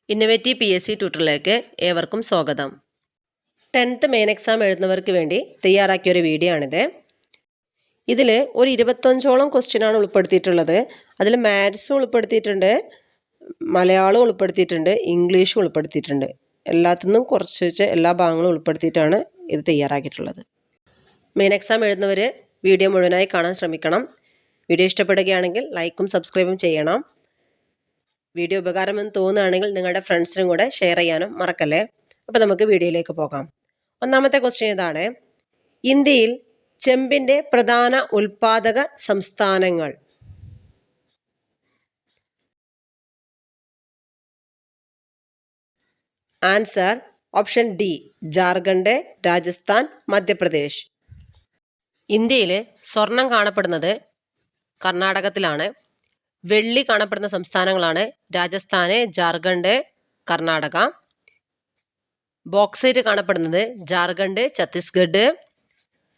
Innovative PSC ട്യൂട്ടറിലേക്ക് ഏവർക്കും സ്വാഗതം. 10th main exam എഴുതുന്നവർക്ക് വേണ്ടി തയ്യാറാക്കിയ ഒരു വീഡിയോ ആണിത്. ഇതിൽ ഒരു 25ഓളം ക്വസ്റ്റ്യനാണ് ഉൾപ്പെടുത്തിയിട്ടുള്ളത്. അതിൽ മാത്സും ഉൾപ്പെടുത്തിയിട്ടുണ്ട്, മലയാളവും ഉൾപ്പെടുത്തിയിട്ടുണ്ട്, ഇംഗ്ലീഷും ഉൾപ്പെടുത്തിയിട്ടുണ്ട്. എല്ലാത്തിനും കുറച്ച് എല്ലാ ഭാഗങ്ങളും ഉൾപ്പെടുത്തിയിട്ടാണ് ഇത് തയ്യാറാക്കിയിട്ടുള്ളത്. മെയിൻ എക്സാം എഴുതുന്നവർ വീഡിയോ മുഴുവനായി കാണാൻ ശ്രമിക്കണം. വീഡിയോ ഇഷ്ടപ്പെടുകയാണെങ്കിൽ ലൈക്കും സബ്സ്ക്രൈബും ചെയ്യണം. വീഡിയോ ഉപകാരമെന്ന് തോന്നുകയാണെങ്കിൽ നിങ്ങളുടെ ഫ്രണ്ട്സിനും കൂടെ ഷെയർ ചെയ്യാനും മറക്കല്ലേ. അപ്പോൾ നമുക്ക് വീഡിയോയിലേക്ക് പോകാം. ഒന്നാമത്തെ ക്വസ്റ്റ്യൻ ഇതാണ്: ഇന്ത്യയിൽ ചെമ്പിൻ്റെ പ്രധാന ഉൽപാദക സംസ്ഥാനങ്ങൾ. Answer option D, Jharkhand, Rajasthan, Madhya Pradesh. ഇന്ത്യയിൽ സ്വർണം കാണപ്പെടുന്നത് കർണാടകത്തിലാണ്. വെള്ളി കാണപ്പെടുന്ന സംസ്ഥാനങ്ങളാണ് രാജസ്ഥാന്, ജാർഖണ്ഡ്, കർണാടക. ബോക്സൈറ്റ് കാണപ്പെടുന്നത് ജാർഖണ്ഡ്, ഛത്തീസ്ഗഡ്,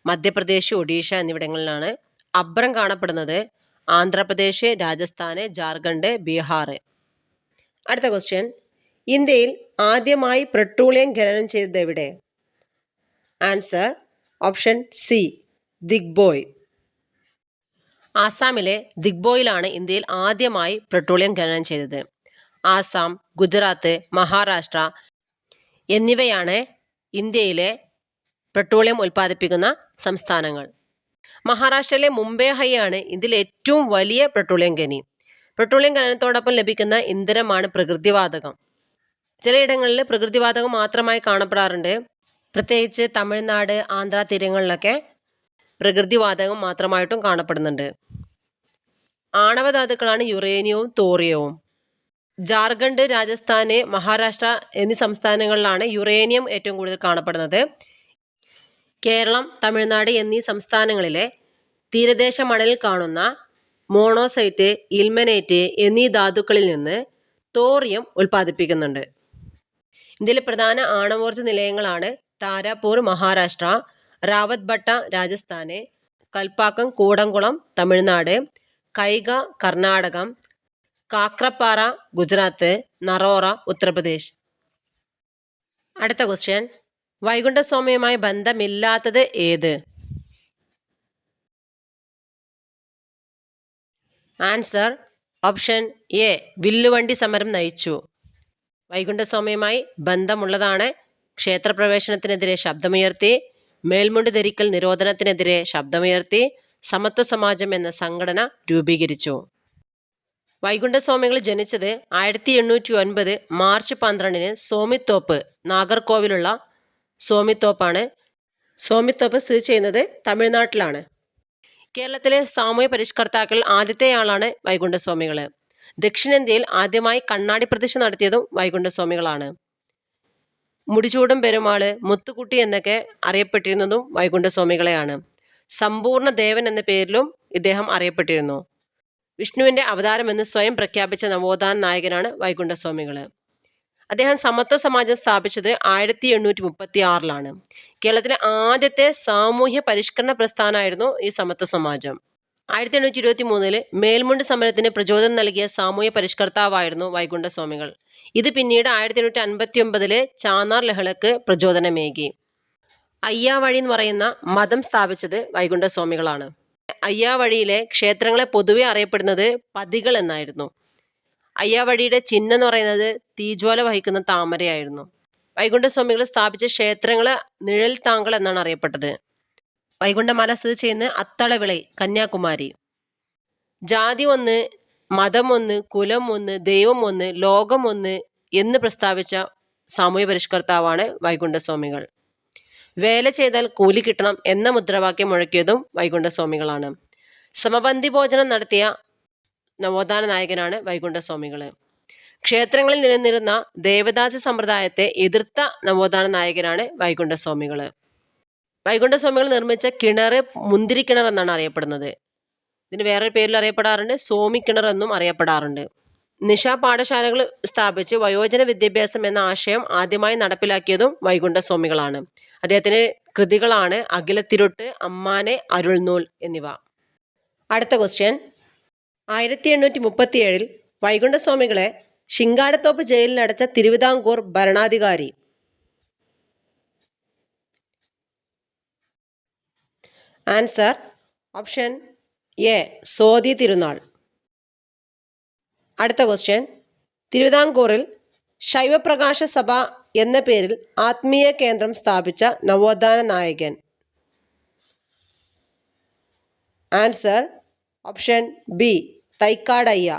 മധ്യപ്രദേശ്, ഒഡീഷ എന്നിവിടങ്ങളിലാണ്. അബ്രം കാണപ്പെടുന്നത് ആന്ധ്രാപ്രദേശ്, രാജസ്ഥാന്, ജാർഖണ്ഡ്, ബീഹാർ. അടുത്ത ക്വസ്റ്റ്യൻ: ഇന്ത്യയിൽ ആദ്യമായി പെട്രോളിയം ഖനനം ചെയ്തത് എവിടെ? Answer option C, Digboi. ആസാമിലെ ദിഗ്ബോയിലാണ് ഇന്ത്യയിൽ ആദ്യമായി പെട്രോളിയം ഖനനം ചെയ്തത്. ആസാം, ഗുജറാത്ത്, മഹാരാഷ്ട്ര എന്നിവയാണ് ഇന്ത്യയിലെ പെട്രോളിയം ഉൽപ്പാദിപ്പിക്കുന്ന സംസ്ഥാനങ്ങൾ. മഹാരാഷ്ട്രയിലെ മുംബൈ ഹൈയാണ് ഇന്ത്യയിലെ ഏറ്റവും വലിയ പെട്രോളിയം ഖനി. പെട്രോളിയം ഖനനത്തോടൊപ്പം ലഭിക്കുന്ന ഇന്ധനമാണ് പ്രകൃതിവാതകം. ചിലയിടങ്ങളിൽ പ്രകൃതിവാതകം മാത്രമായി കാണപ്പെടാറുണ്ട്. പ്രത്യേകിച്ച് തമിഴ്നാട്, ആന്ധ്ര തീരങ്ങളിലൊക്കെ പ്രകൃതിവാതകം മാത്രമായിട്ടും കാണപ്പെടുന്നുണ്ട്. ആണവധാതുക്കളാണ് യുറേനിയവും തോറിയവും. ജാർഖണ്ഡ്, രാജസ്ഥാന്, മഹാരാഷ്ട്ര എന്നീ സംസ്ഥാനങ്ങളിലാണ് യുറേനിയം ഏറ്റവും കൂടുതൽ കാണപ്പെടുന്നത്. കേരളം, തമിഴ്നാട് എന്നീ സംസ്ഥാനങ്ങളിലെ തീരദേശ മണലിൽ കാണുന്ന മോണോസൈറ്റ്, ഇൽമനേറ്റ് എന്നീ ധാതുക്കളിൽ നിന്ന് തോറിയം ഉൽപ്പാദിപ്പിക്കുന്നുണ്ട്. ഇന്ത്യയിലെ പ്രധാന ആണവോർജ്ജ നിലയങ്ങളാണ് താരാപൂർ, മഹാരാഷ്ട്ര, റാവത്ബട്ട, രാജസ്ഥാന്, കൽപ്പാക്കം, കൂടംകുളം, തമിഴ്നാട്, കൈഗ, കർണാടകം, കാക്രപ്പാറ, ഗുജറാത്ത്, നറോറ, ഉത്തർപ്രദേശ്. അടുത്ത ക്വസ്റ്റ്യൻ: വൈകുണ്ഠസ്വാമിയുമായി ബന്ധമില്ലാത്തത് ഏത്? ആൻസർ ഓപ്ഷൻ എ, വില്ലുവണ്ടി സമരം നയിച്ചു. വൈകുണ്ഠസ്വാമിയുമായി ബന്ധമുള്ളതാണ്. ക്ഷേത്രപ്രവേശനത്തിനെതിരെ ശബ്ദമുയർത്തി, മേൽമുണ്ട് ധരിക്കൽ നിരോധനത്തിനെതിരെ ശബ്ദമുയർത്തി, സമത്വ സമാജം എന്ന സംഘടന രൂപീകരിച്ചു. വൈകുണ്ഠസ്വാമികൾ ജനിച്ചത് 1809 മാർച്ച് 12 സോമിത്തോപ്പ്, നാഗർകോവിലുള്ള സോമിത്തോപ്പാണ്. സോമിത്തോപ്പ് സ്ഥിതി ചെയ്യുന്നത് തമിഴ്നാട്ടിലാണ്. കേരളത്തിലെ സാമൂഹ്യ പരിഷ്കർത്താക്കളിൽ ആദ്യത്തെയാളാണ് വൈകുണ്ഠസ്വാമികൾ. ദക്ഷിണേന്ത്യയിൽ ആദ്യമായി കണ്ണാടി പ്രതിഷ്ഠ നടത്തിയതും വൈകുണ്ഠസ്വാമികളാണ്. മുടിചൂടും പെരുമാള്, മുത്തുക്കുട്ടി എന്നൊക്കെ അറിയപ്പെട്ടിരുന്നതും വൈകുണ്ഠസ്വാമികളെയാണ്. സമ്പൂർണ്ണ ദേവൻ എന്ന പേരിലും ഇദ്ദേഹം അറിയപ്പെട്ടിരുന്നു. വിഷ്ണുവിൻ്റെ അവതാരം എന്ന് സ്വയം പ്രഖ്യാപിച്ച നവോത്ഥാന നായകനാണ് വൈകുണ്ഠസ്വാമികൾ. അദ്ദേഹം സമത്വ സമാജം സ്ഥാപിച്ചത് 1836 കേരളത്തിലെ ആദ്യത്തെ സാമൂഹ്യ പരിഷ്കരണ പ്രസ്ഥാനമായിരുന്നു ഈ സമത്വ സമാജം. 1823 മേൽമുണ്ട് സമരത്തിന് പ്രചോദനം നൽകിയ സാമൂഹ്യ പരിഷ്കർത്താവായിരുന്നു വൈകുണ്ഠസ്വാമികൾ. ഇത് പിന്നീട് 1859 ചാന്നാർ ലഹളക്ക് പ്രചോദനമേകി. അയ്യാവഴി എന്ന് പറയുന്ന മതം സ്ഥാപിച്ചത് വൈകുണ്ഠസ്വാമികളാണ്. അയ്യാവഴിയിലെ ക്ഷേത്രങ്ങളെ പൊതുവെ അറിയപ്പെടുന്നത് പതികൾ എന്നായിരുന്നു. അയ്യാവഴിയുടെ ചിഹ്നം എന്ന് പറയുന്നത് തീജ്വാല വഹിക്കുന്ന താമരയായിരുന്നു. വൈകുണ്ഠസ്വാമികൾ സ്ഥാപിച്ച ക്ഷേത്രങ്ങൾ നിഴൽ താങ്കൾ എന്നാണ് അറിയപ്പെട്ടത്. വൈകുണ്ഠമല സ്ഥിതി ചെയ്യുന്ന അത്തളവിളை, കന്യാകുമാരി. ജാതി ഒന്ന്, മതം ഒന്ന്, കുലം ഒന്ന്, ദൈവം ഒന്ന്, ലോകം ഒന്ന് എന്ന് പ്രസ്താവിച്ച സാമൂഹ്യ പരിഷ്കർത്താവാണ് വൈകുണ്ഠസ്വാമികൾ. വേല ചെയ്താൽ കൂലി കിട്ടണം എന്ന മുദ്രാവാക്യം മുഴക്കിയതും വൈകുണ്ഠസ്വാമികളാണ്. സമപന്തി ഭോജനം നടത്തിയ നവോത്ഥാന നായകനാണ് വൈകുണ്ഠസ്വാമികൾ. ക്ഷേത്രങ്ങളിൽ നിലനിന്നിരുന്ന ദേവദാസി സമ്പ്രദായത്തെ എതിർത്ത നവോത്ഥാന നായകനാണ് വൈകുണ്ഠസ്വാമികൾ. വൈകുണ്ഠസ്വാമികൾ നിർമ്മിച്ച കിണർ മുന്തിരിക്കിണർ എന്നാണ് അറിയപ്പെടുന്നത്. ഇതിന് വേറൊരു പേരിൽ അറിയപ്പെടാറുണ്ട്, സ്വാമിക്കിണർ എന്നും അറിയപ്പെടാറുണ്ട്. നിശാ പാഠശാലകൾ സ്ഥാപിച്ച് വയോജന വിദ്യാഭ്യാസം എന്ന ആശയം ആദ്യമായി നടപ്പിലാക്കിയതും വൈകുണ്ഠസ്വാമികളാണ്. അദ്ദേഹത്തിൻ്റെ കൃതികളാണ് അഖിലത്തിരുട്ട്, അമ്മാനെ, അരുൾനൂൽ എന്നിവ. അടുത്ത ക്വസ്റ്റ്യൻ: 1837 വൈകുണ്ഠസ്വാമികളെ ശിങ്കാരത്തോപ്പ് ജയിലിലടച്ച തിരുവിതാംകൂർ ഭരണാധികാരി. ആൻസർ ഓപ്ഷൻ എ സോതി തിരുനാൾ. അടുത്ത ക്വസ്റ്റ്യൻ, തിരുവിതാംകൂറിൽ ശൈവപ്രകാശ സഭ എന്ന പേരിൽ ആത്മീയ കേന്ദ്രം സ്ഥാപിച്ച നവോത്ഥാന നായകൻ. Answer option B Thycaud Ayya.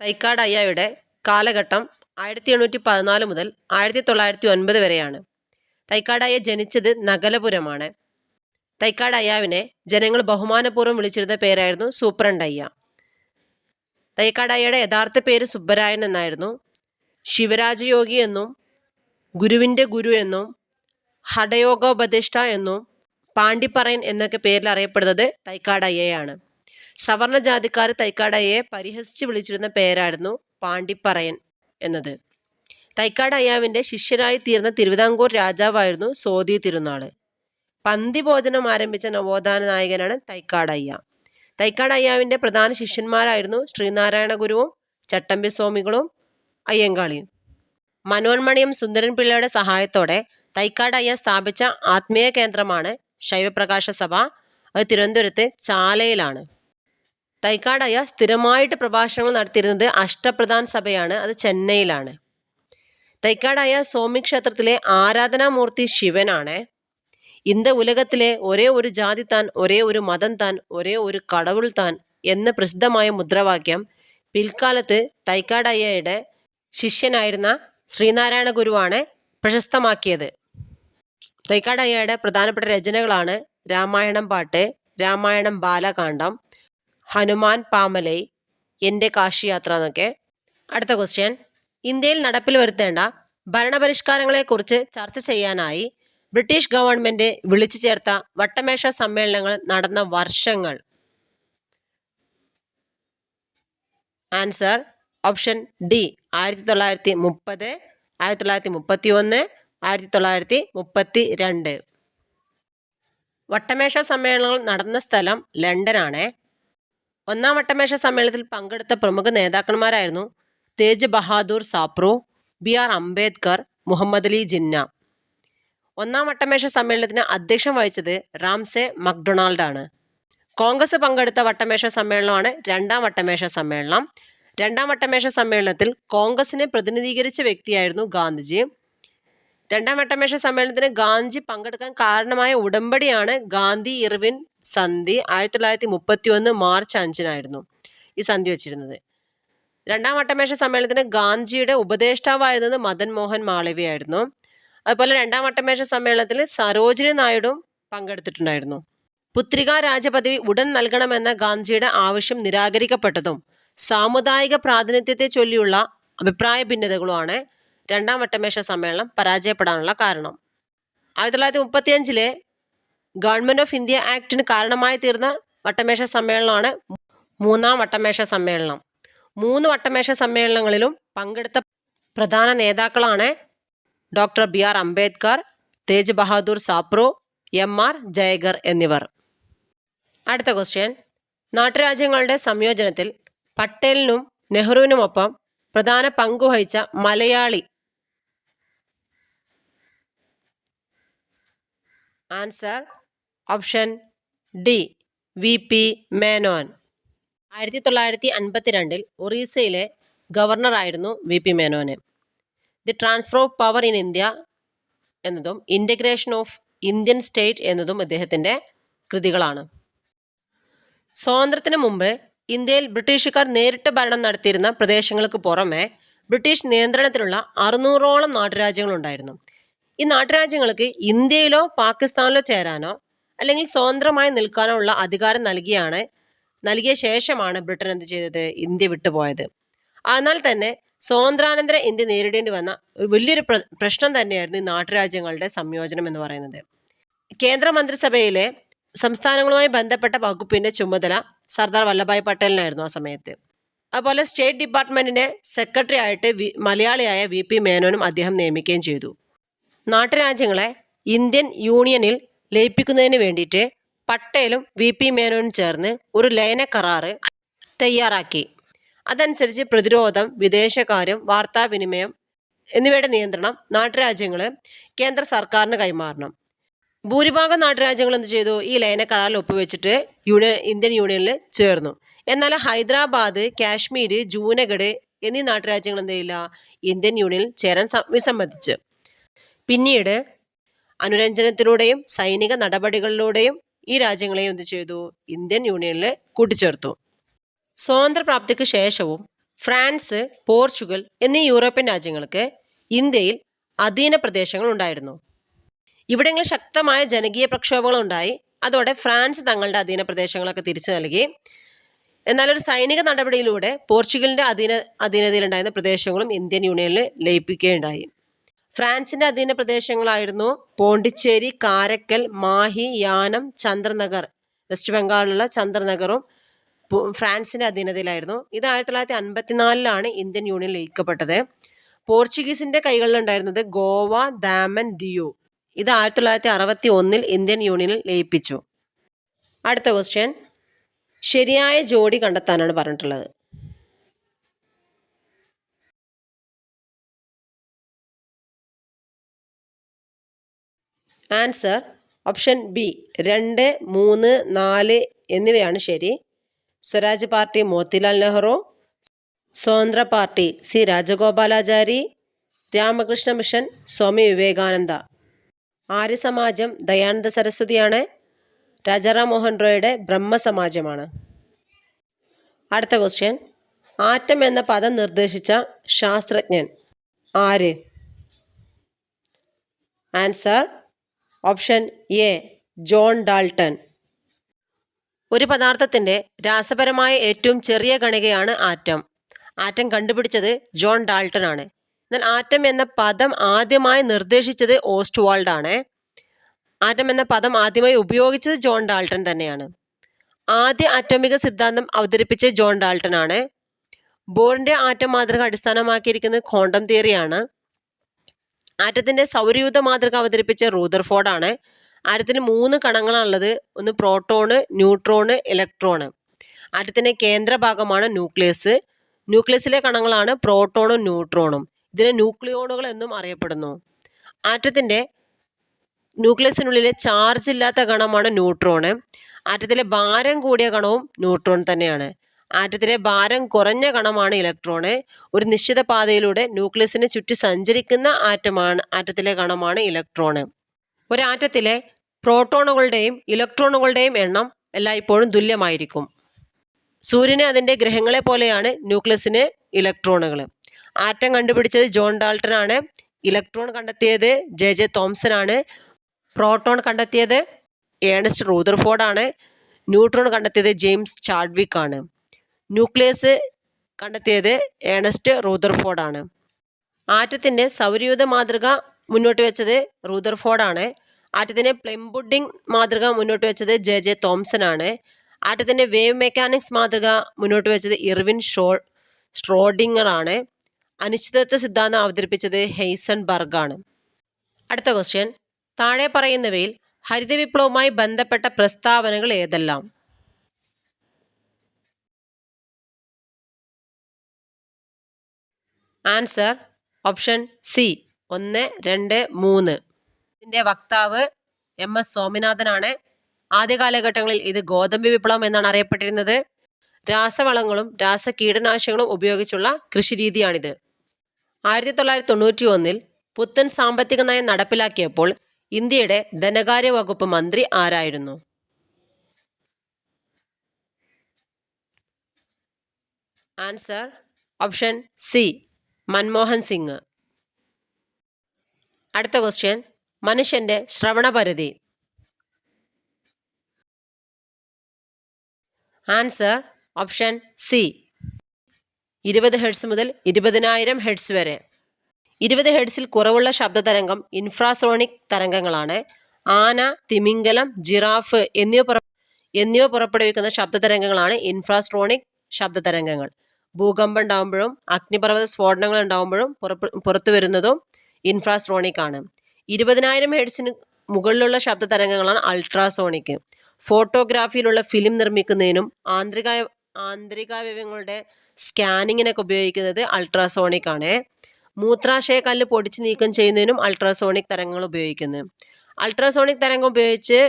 തൈക്കാടയ്യയുടെ കാലഘട്ടം 1814 മുതൽ 1909 വരെയാണ്. തൈക്കാടയ്യ ജനിച്ചത് നഗലപുരമാണ്. തൈക്കാടയ്യാവിനെ ജനങ്ങൾ ബഹുമാനപൂർവ്വം വിളിച്ചിരുന്ന പേരായിരുന്നു സൂപ്രണ്ടയ്യ. തൈക്കാടയ്യയുടെ യഥാർത്ഥ പേര് സുബ്ബരായൻ എന്നായിരുന്നു. ശിവരാജയോഗി എന്നും ഗുരുവിൻ്റെ ഗുരു എന്നും ഹഠയോഗോപദിഷ്ട എന്നും പാണ്ടിപ്പറയൻ എന്നൊക്കെ പേരിൽ അറിയപ്പെടുന്നത് തൈക്കാടയ്യയാണ്. സവർണ ജാതിക്കാർ തൈക്കാടയ്യയെ പരിഹസിച്ച് വിളിച്ചിരുന്ന പേരായിരുന്നു പാണ്ടിപ്പറയൻ എന്നത്. തൈക്കാടയ്യാവിൻ്റെ ശിഷ്യനായി തീർന്ന തിരുവിതാംകൂർ രാജാവായിരുന്നു സോതി തിരുനാൾ. പന്തി ഭോജനം ആരംഭിച്ച നവോത്ഥാന നായകനാണ് തൈക്കാടയ്യ. തൈക്കാടയ്യാവിൻ്റെ പ്രധാന ശിഷ്യന്മാരായിരുന്നു ശ്രീനാരായണ ഗുരുവും ചട്ടമ്പി സ്വാമികളും അയ്യങ്കാളിയും. മനോന്മണിയം സുന്ദരൻ പിള്ളയുടെ സഹായത്തോടെ തൈക്കാടയ്യ സ്ഥാപിച്ച ആത്മീയ കേന്ദ്രമാണ് ശൈവപ്രകാശ സഭ. അത് തിരുവനന്തപുരത്ത് ചാലയിലാണ്. തൈക്കാടയ്യ സ്ഥിരമായിട്ട് പ്രഭാഷണങ്ങൾ നടത്തിയിരുന്നത് അഷ്ടപ്രധാൻ സഭയാണ്. അത് ചെന്നൈയിലാണ്. തൈക്കാടയ്യ സ്വാമി ക്ഷേത്രത്തിലെ ആരാധനാമൂർത്തി ശിവനാണ്. இந்த ഉലകത്തിലെ ഒരേ ഒരു ജാതി താൻ, ഒരേ ഒരു മതം താൻ, ഒരേ ഒരു കടവുൾ താൻ എന്ന പ്രസിദ്ധമായ മുദ്രാവാക്യം പിൽക്കാലത്ത് തൈക്കാടയ്യയുടെ ശിഷ്യനായിരുന്ന ശ്രീനാരായണ ഗുരുവാണ് പ്രശസ്തമാക്കിയത്. തൈക്കാടയ്യയുടെ പ്രധാനപ്പെട്ട രചനകളാണ് രാമായണം പാട്ട്, രാമായണം ബാലകാന്ഡം, ഹനുമാൻ പാമലൈ, എൻ്റെ കാശിയാത്ര എന്നൊക്കെ. അടുത്ത ക്വസ്റ്റ്യൻ, ഇന്ത്യയിൽ നടപ്പിൽ വരുത്തേണ്ട ഭരണപരിഷ്കാരങ്ങളെക്കുറിച്ച് ചർച്ച ചെയ്യാനായി ബ്രിട്ടീഷ് ഗവൺമെൻറ് വിളിച്ചു ചേർത്ത വട്ടമേശ സമ്മേളനങ്ങൾ നടന്ന വർഷങ്ങൾ. Answer option D 1930, 1931, 1932. വട്ടമേശ സമ്മേളനങ്ങൾ നടന്ന സ്ഥലം ലണ്ടനാണ്. ഒന്നാം വട്ടമേശ സമ്മേളനത്തിൽ പങ്കെടുത്ത പ്രമുഖ നേതാക്കന്മാരായിരുന്നു തേജ് ബഹാദൂർ സാപ്രു, ബി.ആർ. അംബേദ്കർ, മുഹമ്മദ് അലി ജിന്ന. ഒന്നാം വട്ടമേശ സമ്മേളനത്തിന് അധ്യക്ഷം വഹിച്ചത് റാംസെ മക്ഡൊണാൾഡ് ആണ്. കോൺഗ്രസ് പങ്കെടുത്ത വട്ടമേശ സമ്മേളനമാണ് രണ്ടാം വട്ടമേശ സമ്മേളനം. രണ്ടാം വട്ടമേശ സമ്മേളനത്തിൽ കോൺഗ്രസിനെ പ്രതിനിധീകരിച്ച വ്യക്തിയായിരുന്നു ഗാന്ധിജി. രണ്ടാം വട്ടമേശ സമ്മേളനത്തിന് ഗാന്ധിജി പങ്കെടുക്കാൻ കാരണമായ ഉടമ്പടിയാണ് ഗാന്ധി ഇർവിൻ സന്ധി. 1931 മാർച്ച് 5 ഈ സന്ധി വച്ചിരുന്നത്. രണ്ടാം വട്ടമേശ സമ്മേളനത്തിന് ഗാന്ധിജിയുടെ ഉപദേഷ്ടാവായിരുന്നത് മദൻ മോഹൻ മാളവ്യയായിരുന്നു. അതുപോലെ രണ്ടാം വട്ടമേശ സമ്മേളനത്തിൽ സരോജിനി നായിഡുവും പങ്കെടുത്തിട്ടുണ്ടായിരുന്നു. പുത്രികാ രാജപദവി ഉടൻ നൽകണമെന്ന ഗാന്ധിജിയുടെ ആവശ്യം നിരാകരിക്കപ്പെട്ടതും സാമുദായിക പ്രാതിനിധ്യത്തെ ചൊല്ലിയുള്ള അഭിപ്രായ ഭിന്നതകളുമാണ് രണ്ടാം വട്ടമേശ സമ്മേളനം പരാജയപ്പെടാനുള്ള കാരണം. 1935 ഗവൺമെൻറ് ഓഫ് ഇന്ത്യ ആക്ടിന് കാരണമായി തീർന്ന വട്ടമേശ സമ്മേളനമാണ് മൂന്നാം വട്ടമേശ സമ്മേളനം. 3 വട്ടമേശ സമ്മേളനങ്ങളിലും പങ്കെടുത്ത പ്രധാന നേതാക്കളാണ് doctor B R. Ambedkar, Tej Bahadur Sapru, M R. Jayakar എന്നിവർ. അടുത്ത ക്വസ്റ്റ്യൻ, നാട്ടുരാജ്യങ്ങളുടെ സംയോജനത്തിൽ പട്ടേലിനും നെഹ്റുവിനുമൊപ്പം പ്രധാന പങ്കുവഹിച്ച മലയാളി. Answer option D V P. Menon. 1952 ഒറീസയിലെ ഗവർണറായിരുന്നു വി.പി. മേനോന്. The transfer of power in India എന്നതും ഇൻ്റഗ്രേഷൻ ഓഫ് ഇന്ത്യൻ സ്റ്റേറ്റ് എന്നതും അദ്ദേഹത്തിൻ്റെ കൃതികളാണ്. സ്വാതന്ത്ര്യത്തിന് മുമ്പ് ഇന്ത്യയിൽ ബ്രിട്ടീഷുകാർ നേരിട്ട് ഭരണം നടത്തിയിരുന്ന പ്രദേശങ്ങൾക്ക് പുറമെ ബ്രിട്ടീഷ് നിയന്ത്രണത്തിലുള്ള 600ഓളം നാട്ടുരാജ്യങ്ങളുണ്ടായിരുന്നു. ഈ നാട്ടുരാജ്യങ്ങൾക്ക് ഇന്ത്യയിലോ പാകിസ്ഥാനിലോ ചേരാനോ അല്ലെങ്കിൽ സ്വതന്ത്രമായി നിൽക്കാനോ ഉള്ള അധികാരം നൽകിയ ശേഷമാണ് ബ്രിട്ടൻ എന്ത് ചെയ്തത്? ഇന്ത്യ വിട്ടുപോയത്. എന്നാൽ തന്നെ സ്വാതന്ത്ര്യാനന്തര ഇന്ത്യ നേരിടേണ്ടി വന്ന വലിയൊരു പ്രശ്നം തന്നെയായിരുന്നു ഈ നാട്ടുരാജ്യങ്ങളുടെ സംയോജനം എന്ന് പറയുന്നത്. കേന്ദ്രമന്ത്രിസഭയിലെ സംസ്ഥാനങ്ങളുമായി ബന്ധപ്പെട്ട വകുപ്പിൻ്റെ ചുമതല സർദാർ വല്ലഭായ് പട്ടേലിനായിരുന്നു ആ സമയത്ത്. അതുപോലെ സ്റ്റേറ്റ് ഡിപ്പാർട്ട്മെൻറ്റിൻ്റെ സെക്രട്ടറി ആയിട്ട് മലയാളിയായ വി.പി. മേനോനും അദ്ദേഹം നിയമിക്കുകയും ചെയ്തു. നാട്ടുരാജ്യങ്ങളെ ഇന്ത്യൻ യൂണിയനിൽ ലയിപ്പിക്കുന്നതിന് വേണ്ടിയിട്ട് പട്ടേലും വി.പി. മേനോനും ചേർന്ന് ഒരു ലയന കരാറ് തയ്യാറാക്കി. അതനുസരിച്ച് പ്രതിരോധം, വിദേശകാര്യം, വാർത്താവിനിമയം എന്നിവയുടെ നിയന്ത്രണം നാട്ടുരാജ്യങ്ങൾ കേന്ദ്ര സർക്കാരിന് കൈമാറണം. ഭൂരിഭാഗം നാട്ടുരാജ്യങ്ങൾ എന്ത് ചെയ്തു? ഈ ലയന കരാറിൽ ഒപ്പുവെച്ചിട്ട് ഇന്ത്യൻ യൂണിയനിൽ ചേർന്നു. എന്നാൽ ഹൈദരാബാദ്, കാശ്മീർ, ജൂനഗഡ് എന്നീ നാട്ടുരാജ്യങ്ങൾ എന്ത് ചെയ്യില്ല? ഇന്ത്യൻ യൂണിയനിൽ ചേരാൻ വിസമ്മതിച്ചു. പിന്നീട് അനുരഞ്ജനത്തിലൂടെയും സൈനിക നടപടികളിലൂടെയും ഈ രാജ്യങ്ങളെയും എന്ത് ചെയ്തു? ഇന്ത്യൻ യൂണിയനിൽ കൂട്ടിച്ചേർത്തു. സ്വാതന്ത്ര്യപ്രാപ്തിക്ക് ശേഷവും ഫ്രാൻസ്, പോർച്ചുഗൽ എന്നീ യൂറോപ്യൻ രാജ്യങ്ങൾക്ക് ഇന്ത്യയിൽ അധീന പ്രദേശങ്ങൾ ഉണ്ടായിരുന്നു. ഇവിടങ്ങളിൽ ശക്തമായ ജനകീയ പ്രക്ഷോഭങ്ങൾ ഉണ്ടായി. അതോടെ ഫ്രാൻസ് തങ്ങളുടെ അധീന പ്രദേശങ്ങളൊക്കെ തിരിച്ചു നൽകി. എന്നാൽ ഒരു സൈനിക നടപടിയിലൂടെ പോർച്ചുഗലിന്റെ അധീനതയിലുണ്ടായിരുന്ന പ്രദേശങ്ങളും ഇന്ത്യൻ യൂണിയനിൽ ലയിപ്പിക്കുകയുണ്ടായി. ഫ്രാൻസിന്റെ അധീന പ്രദേശങ്ങളായിരുന്നു പോണ്ടിച്ചേരി, കാരക്കൽ, മാഹി, യാനം, ചന്ദ്രനഗർ. വെസ്റ്റ് ബംഗാളിലുള്ള ചന്ദ്രനഗറും ഫ്രാൻസിന്റെ അധീനതയിലായിരുന്നു. ഇത് 1954 ഇന്ത്യൻ യൂണിയൻ ലയിക്കപ്പെട്ടത്. പോർച്ചുഗീസിന്റെ കൈകളിലുണ്ടായിരുന്നത് ഗോവ, ദാമൻ, ദിയു. ഇത് 1961 ഇന്ത്യൻ യൂണിയനിൽ ലയിപ്പിച്ചു. അടുത്ത ക്വസ്റ്റ്യൻ, ശരിയായ ജോഡി കണ്ടെത്താനാണ് പറഞ്ഞിട്ടുള്ളത്. ആൻസർ ഓപ്ഷൻ ബി 2, 3, 4 എന്നിവയാണ് ശരി. Swaraj party Motilal Nehru, Swatantra party C Rajagopalachari, Ramakrishna mission Swami Vivekananda, Arya Samaj Dayananda സരസ്വതിയാണ്, രാജാറാം മോഹൻ റോയുടെ ബ്രഹ്മസമാജമാണ്. അടുത്ത ക്വസ്റ്റ്യൻ, ആറ്റം എന്ന പദം നിർദ്ദേശിച്ച ശാസ്ത്രജ്ഞൻ ആര്? Answer option A John Dalton. ഒരു പദാർത്ഥത്തിന്റെ രാസപരമായ ഏറ്റവും ചെറിയ കണികയാണ് ആറ്റം. ആറ്റം കണ്ടുപിടിച്ചത് ജോൺ ഡാൾട്ടൺ ആണ്. എന്നാൽ ആറ്റം എന്ന പദം ആദ്യമായി നിർദ്ദേശിച്ചത് ഓസ്റ്റ്വാൾഡ് ആണ്. ആറ്റം എന്ന പദം ആദ്യമായി ഉപയോഗിച്ചത് ജോൺ ഡാൾട്ടൺ തന്നെയാണ്. ആദ്യ ആറ്റോമിക സിദ്ധാന്തം അവതരിപ്പിച്ചത് ജോൺ ഡാൾട്ടൺ ആണ്. ബോറിന്റെ ആറ്റം മാതൃക അടിസ്ഥാനമാക്കിയിരിക്കുന്നത് ക്വാണ്ടം തിയറിയാണ്. ആറ്റത്തിന്റെ സൗരയൂഥ മാതൃക അവതരിപ്പിച്ച റൂദർഫോർഡ് ആണ്. ആറ്റത്തിന് 3 കണങ്ങളാണുള്ളത്. ഒന്ന് പ്രോട്ടോണ്, ന്യൂട്രോണ്, ഇലക്ട്രോണ്. ആറ്റത്തിന്റെ കേന്ദ്രഭാഗമാണ് ന്യൂക്ലിയസ്. ന്യൂക്ലിയസിലെ കണങ്ങളാണ് പ്രോട്ടോണും ന്യൂട്രോണും. ഇതിനെ ന്യൂക്ലിയോണുകൾ എന്നും അറിയപ്പെടുന്നു. ആറ്റത്തിന്റെ ന്യൂക്ലിയസിനുള്ളിലെ ചാർജ് ഇല്ലാത്ത കണമാണ് ന്യൂട്രോണ്. ആറ്റത്തിലെ ഭാരം കൂടിയ കണവും ന്യൂട്രോൺ തന്നെയാണ്. ആറ്റത്തിലെ ഭാരം കുറഞ്ഞ കണമാണ് ഇലക്ട്രോണ്. ഒരു നിശ്ചിത പാതയിലൂടെ ന്യൂക്ലിയസിന് ചുറ്റി സഞ്ചരിക്കുന്ന ആറ്റത്തിലെ കണമാണ് ഇലക്ട്രോണ്. ഒരാറ്റത്തിലെ പ്രോട്ടോണുകളുടെയും ഇലക്ട്രോണുകളുടെയും എണ്ണം എല്ലായ്പ്പോഴും തുല്യമായിരിക്കും. സൂര്യന് അതിൻ്റെ ഗ്രഹങ്ങളെ പോലെയാണ് ന്യൂക്ലിയസിന് ഇലക്ട്രോണുകൾ. ആറ്റം കണ്ടുപിടിച്ചത് ജോൺ ഡാൾട്ടൺ ആണ്. ഇലക്ട്രോൺ കണ്ടെത്തിയത് ജെ തോംസൺ ആണ്. പ്രോട്ടോൺ കണ്ടെത്തിയത് ഏണസ്റ്റ് റൂദർഫോർഡ് ആണ്. ന്യൂട്രോൺ കണ്ടെത്തിയത് ജെയിംസ് ചാഡ്വിക് ആണ്. ന്യൂക്ലിയസ് കണ്ടെത്തിയത് ഏണസ്റ്റ് റൂദർഫോർഡ് ആണ്. ആറ്റത്തിൻ്റെ സൗരയൂഥ മാതൃക മുന്നോട്ട് വെച്ചത് റൂദർഫോർഡ് ആണ്. ആറ്റത്തിൻ്റെ പ്ലെം പുഡിംഗ് മാതൃക മുന്നോട്ട് വെച്ചത് ജെ തോംസൺ ആണ്. ആറ്റത്തിൻ്റെ വേവ് മെക്കാനിക്സ് മാതൃക മുന്നോട്ട് വെച്ചത് ഇർവിൻ സ്ട്രോഡിംഗർ ആണ്. അനിശ്ചിതത്വ സിദ്ധാന്തം അവതരിപ്പിച്ചത് ഹെയ്സൺബർഗ് ആണ്. അടുത്ത ക്വസ്റ്റ്യൻ, താഴെ പറയുന്നവയിൽ ഹരിത വിപ്ലവവുമായി ബന്ധപ്പെട്ട പ്രസ്താവനകൾ ഏതെല്ലാം? Answer option C 1, 2, 3. ഇതിൻ്റെ വക്താവ് MS സ്വാമിനാഥനാണ്. ആദ്യ കാലഘട്ടങ്ങളിൽ ഇത് ഗോതമ്പ് വിപ്ലവം എന്നാണ് അറിയപ്പെട്ടിരുന്നത്. രാസവളങ്ങളും രാസകീടനാശിനികളും ഉപയോഗിച്ചുള്ള കൃഷിരീതിയാണിത്. 1991 പുത്തൻ സാമ്പത്തിക നയം നടപ്പിലാക്കിയപ്പോൾ ഇന്ത്യയുടെ ധനകാര്യ വകുപ്പ് മന്ത്രി ആരായിരുന്നു? Answer option C Manmohan Singh. അടുത്ത ക്വസ്റ്റ്യൻ, മനുഷ്യന്റെ ശ്രവണപരിധി. ആൻസർ ഓപ്ഷൻ സി 20 ഹെർട്സ് മുതൽ 20,000 ഹെർട്സ് വരെ. 20 ഹെർട്സിൽ കുറവുള്ള ശബ്ദതരംഗം ഇൻഫ്രാസോണിക് തരംഗങ്ങളാണ്. ആന, തിമിംഗലം, ജിറാഫ് എന്നിവ പുറപ്പെടുവിക്കുന്ന ശബ്ദതരംഗങ്ങളാണ് ഇൻഫ്രാസോണിക് ശബ്ദതരംഗങ്ങൾ. ഭൂകമ്പം ഉണ്ടാകുമ്പോഴും അഗ്നിപർവ്വത സ്ഫോടനങ്ങൾ ഉണ്ടാകുമ്പോഴും പുറത്തു വരുന്നതും ഇൻഫ്രാസോണിക് ആണ്. 20,000 ഹെർട്സിന് മുകളിലുള്ള ശബ്ദതരംഗങ്ങളാണ് അൾട്രാസോണിക്. ഫോട്ടോഗ്രാഫിയിലുള്ള ഫിലിം നിർമ്മിക്കുന്നതിനും ആന്തരികാവയവങ്ങളുടെ സ്കാനിങ്ങിനൊക്കെ ഉപയോഗിക്കുന്നത് അൾട്രാസോണിക് ആണ്. മൂത്രാശയ കല്ല് പൊടിച്ച് നീക്കം ചെയ്യുന്നതിനും അൾട്രാസോണിക് തരംഗങ്ങൾ ഉപയോഗിക്കുന്നു. അൾട്രാസോണിക് തരംഗം ഉപയോഗിച്ച്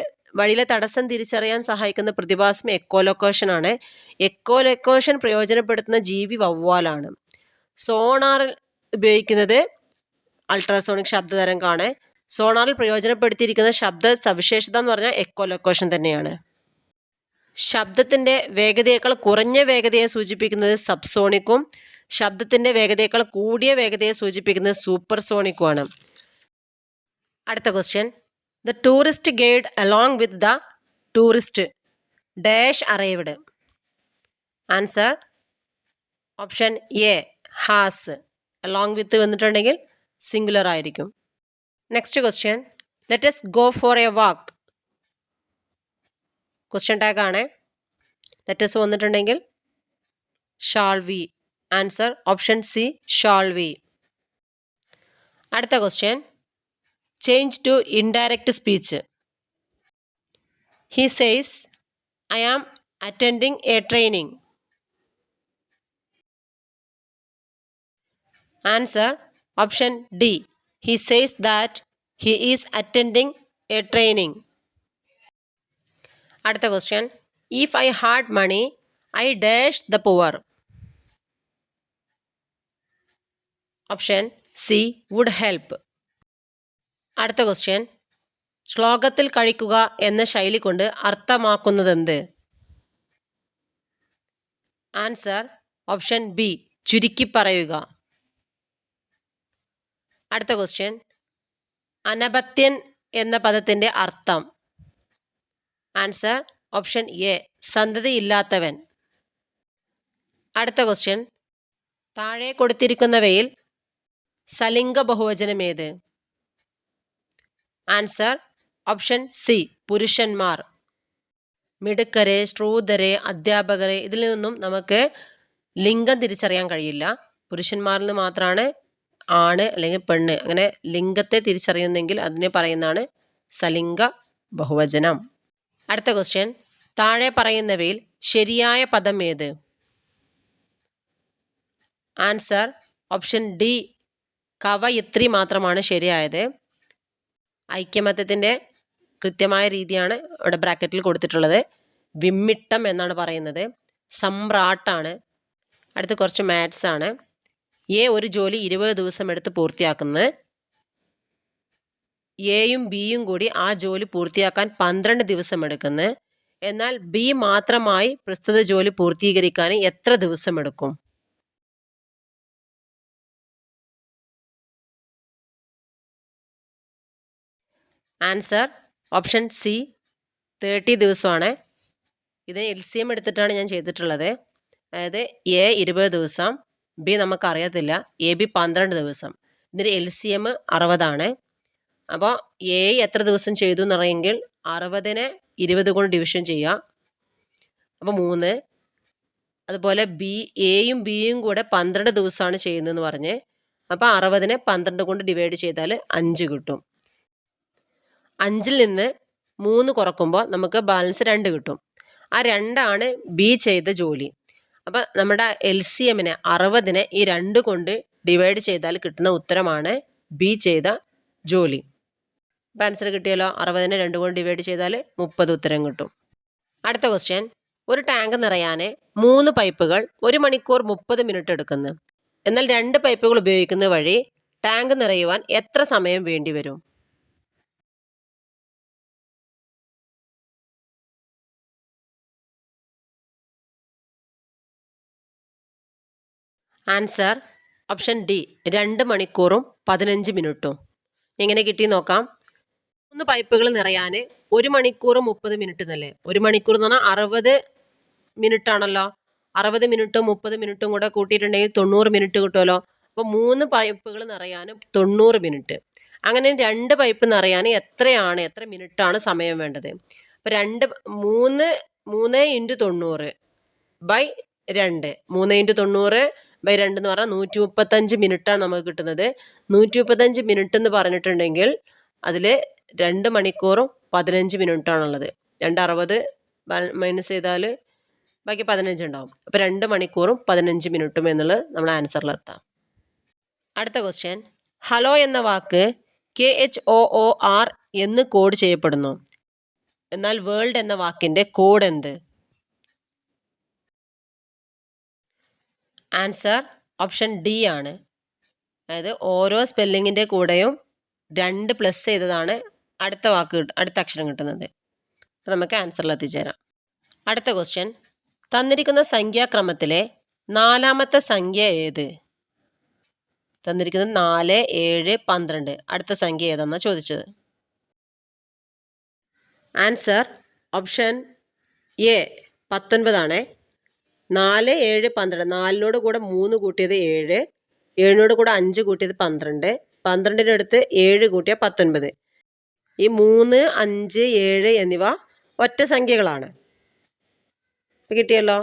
വഴിയിലെ തടസ്സം തിരിച്ചറിയാൻ സഹായിക്കുന്ന പ്രതിഭാസം എക്കോലൊക്കേഷൻ ആണ്. എക്കോലൊക്കേഷൻ പ്രയോജനപ്പെടുത്തുന്ന ജീവി വവ്വാലാണ്. സോണാറിൽ ഉപയോഗിക്കുന്നത് അൾട്രാസോണിക് ശബ്ദതരംഗമാണ്. സോണാറിൽ പ്രയോജനപ്പെടുത്തിയിരിക്കുന്ന ശബ്ദ സവിശേഷത എന്ന് പറഞ്ഞാൽ എക്കോലൊക്കേഷൻ തന്നെയാണ്. ശബ്ദത്തിൻ്റെ വേഗതയേക്കാൾ കുറഞ്ഞ വേഗതയെ സൂചിപ്പിക്കുന്നത് സബ്സോണിക്കും ശബ്ദത്തിൻ്റെ വേഗതയേക്കാൾ കൂടിയ വേഗതയെ സൂചിപ്പിക്കുന്നത് സൂപ്പർസോണിക്കുമാണ്. അടുത്ത question, the tourist guide along with the tourist dash arrived. Answer option A has. Along with വന്നിട്ടുണ്ടെങ്കിൽ സിംഗുലർ ആയിരിക്കും. Next question, let us go for a walk. Question tag ആണ്. ലെറ്റ് us വന്നിട്ടുണ്ടെങ്കിൽ shall we. Answer option C shall we. അടുത്ത question, change to indirect speech. He says I am attending a training. Answer option D. He says that he is attending a training. അടുത്ത question, if I had money, I dash the poor. Option C would help. അടുത്ത question, ശ്ലോകത്തിൽ കഴിക്കുക എന്ന ശൈലി കൊണ്ട് അർത്ഥമാക്കുന്നതെന്ത്? Answer option B ചുരുക്കി പറയുക. അടുത്ത ക്വസ്റ്റ്യൻ, അനപത്യൻ എന്ന പദത്തിൻ്റെ അർത്ഥം? ആൻസർ ഓപ്ഷൻ എ സന്തതിയില്ലാത്തവൻ. അടുത്ത ക്വസ്റ്റ്യൻ, താഴെ കൊടുത്തിരിക്കുന്നവയിൽ സലിംഗ ബഹുവചനം ഏത്? ആൻസർ ഓപ്ഷൻ സി പുരുഷന്മാർ. മിടുക്കരെ, ശ്രൂതരെ, അധ്യാപകരെ, ഇതിൽ നിന്നും നമുക്ക് ലിംഗം തിരിച്ചറിയാൻ കഴിയില്ല. പുരുഷന്മാരിൽ നിന്ന് മാത്രമാണ് ആണ് അല്ലെങ്കിൽ പെണ്ണ് അങ്ങനെ ലിംഗത്തെ തിരിച്ചറിയുന്നെങ്കിൽ അതിനെ പറയുന്നതാണ് സലിംഗ ബഹുവചനം. അടുത്ത ക്വസ്റ്റ്യൻ, താഴെ പറയുന്നവയിൽ ശരിയായ പദം ഏത്? ആൻസർ ഓപ്ഷൻ ഡി കവയിത്രി മാത്രമാണ് ശരിയായത്. ഐക്യമത്യത്തിൻ്റെ കൃത്യമായ രീതിയാണ് ഇവിടെ ബ്രാക്കറ്റിൽ കൊടുത്തിട്ടുള്ളത്. വിമ്മിട്ടം എന്നാണ് പറയുന്നത്. സമ്രാട്ടാണ്. അടുത്ത് കുറച്ച് മാത്സ് ആണ്. എ ഒരു ജോലി 20 ദിവസം എടുത്ത് പൂർത്തിയാക്കുന്നത്. എയും ബിയും കൂടി ആ ജോലി പൂർത്തിയാക്കാൻ 12 ദിവസം എടുക്കുന്നു. എന്നാൽ ബി മാത്രമായി പ്രസ്തുത ജോലി പൂർത്തീകരിക്കാൻ എത്ര ദിവസം എടുക്കും? ആൻസർ ഓപ്ഷൻ സി 30 ദിവസമാണ്. ഇത് LCM എടുത്തിട്ടാണ് ഞാൻ ചെയ്തിട്ടുള്ളത്. അതായത് എ 20 ദിവസം, ബി നമുക്കറിയത്തില്ല, എ ബി 12 ദിവസം. ഇതിൻ്റെ LCM 60 അപ്പോൾ എ എത്ര ദിവസം ചെയ്തു എന്നറിയെങ്കിൽ 60നെ 20 കൊണ്ട് ഡിവിഷൻ ചെയ്യുക. അപ്പോൾ 3. അതുപോലെ എയും ബിയും കൂടെ 12 ദിവസമാണ് ചെയ്യുന്നതെന്ന് പറഞ്ഞ് അപ്പോൾ 60നെ 12 കൊണ്ട് ഡിവൈഡ് ചെയ്താൽ 5 കിട്ടും. 5ൽ നിന്ന് 3 കുറക്കുമ്പോൾ നമുക്ക് ബാലൻസ് 2 കിട്ടും. ആ 2ആണ് ബി ചെയ്ത ജോലി. അപ്പം നമ്മുടെ LCMനെ 60നെ ഈ 2 കൊണ്ട് ഡിവൈഡ് ചെയ്താൽ കിട്ടുന്ന ഉത്തരമാണ് ബി ചെയ്ത ജോലി. അപ്പം ആൻസർ കിട്ടിയല്ലോ. 60നെ 2 കൊണ്ട് ഡിവൈഡ് ചെയ്താൽ 30 ഉത്തരം കിട്ടും. അടുത്ത ക്വസ്റ്റ്യൻ, ഒരു ടാങ്ക് നിറയാൻ 3 പൈപ്പുകൾ 1 മണിക്കൂർ 30 മിനിറ്റ് എടുക്കുന്നു. എന്നാൽ 2 പൈപ്പുകൾ ഉപയോഗിക്കുന്നത് വഴി ടാങ്ക് നിറയുവാൻ എത്ര സമയം വേണ്ടി വരും? ആൻസർ ഓപ്ഷൻ ഡി 2 മണിക്കൂറും 15 മിനിറ്റും. എങ്ങനെ കിട്ടി നോക്കാം. 3 പൈപ്പുകൾ നിറയാൻ 1 മണിക്കൂർ 30 മിനിറ്റ് എന്നല്ലേ? 1 മണിക്കൂർ എന്ന് പറഞ്ഞാൽ 60 മിനിറ്റ് ആണല്ലോ. 60 മിനിറ്റും 30 മിനിറ്റും കൂടെ കൂട്ടിയിട്ടുണ്ടെങ്കിൽ 90 മിനിറ്റ് കിട്ടുമല്ലോ. അപ്പോൾ 3 പൈപ്പുകൾ നിറയാൻ 90 മിനിറ്റ്. അങ്ങനെ 2 പൈപ്പ് നിറയാൻ എത്ര മിനിറ്റാണ് സമയം വേണ്ടത്? അപ്പോൾ 3 × 90 ബൈ 2. 3 × 90 ബൈ 2 എന്ന് പറഞ്ഞാൽ 135 മിനിറ്റാണ് നമുക്ക് കിട്ടുന്നത്. 135 മിനിറ്റ് എന്ന് പറഞ്ഞിട്ടുണ്ടെങ്കിൽ അതിൽ 2 മണിക്കൂറും 15 മിനിറ്റാണുള്ളത്. 260 മൈനസ് ചെയ്താൽ ബാക്കി 15 ഉണ്ടാവും. അപ്പോൾ 2 മണിക്കൂറും 15 മിനിറ്റും എന്നുള്ളത് നമ്മുടെ ആൻസറിലെത്താം. അടുത്ത ക്വസ്റ്റ്യൻ, ഹലോ എന്ന വാക്ക് KHOOR എന്ന് കോഡ് ചെയ്യപ്പെടുന്നു. എന്നാൽ വേൾഡ് എന്ന വാക്കിൻ്റെ കോഡ് എന്ത്? ആൻസർ ഓപ്ഷൻ ഡി ആണ്. അതായത് ഓരോ സ്പെല്ലിങ്ങിൻ്റെ കൂടെയും 2 പ്ലസ് ചെയ്തതാണ് അടുത്ത അക്ഷരം കിട്ടുന്നത്. അപ്പോൾ നമുക്ക് ആൻസറിൽ എത്തിച്ചേരാം. അടുത്ത ക്വസ്റ്റ്യൻ, തന്നിരിക്കുന്ന സംഖ്യാക്രമത്തിലെ 4ാമത്തെ സംഖ്യ ഏത്? തന്നിരിക്കുന്നത് 4, 7, 12. അടുത്ത സംഖ്യ ഏതെന്നാണ് ചോദിച്ചത്. ആൻസർ ഓപ്ഷൻ എ 19 ആണ്. 4, 7, 12. 4നോട് കൂടെ 3 കൂട്ടിയത് 7, 7നോട് കൂടെ 5 കൂട്ടിയത് 12, 12ൻ്റെ അടുത്ത് 7 കൂട്ടിയ 19. ഈ 3, 5, 7 എന്നിവ ഒറ്റ സംഖ്യകളാണ്. കിട്ടിയല്ലോ.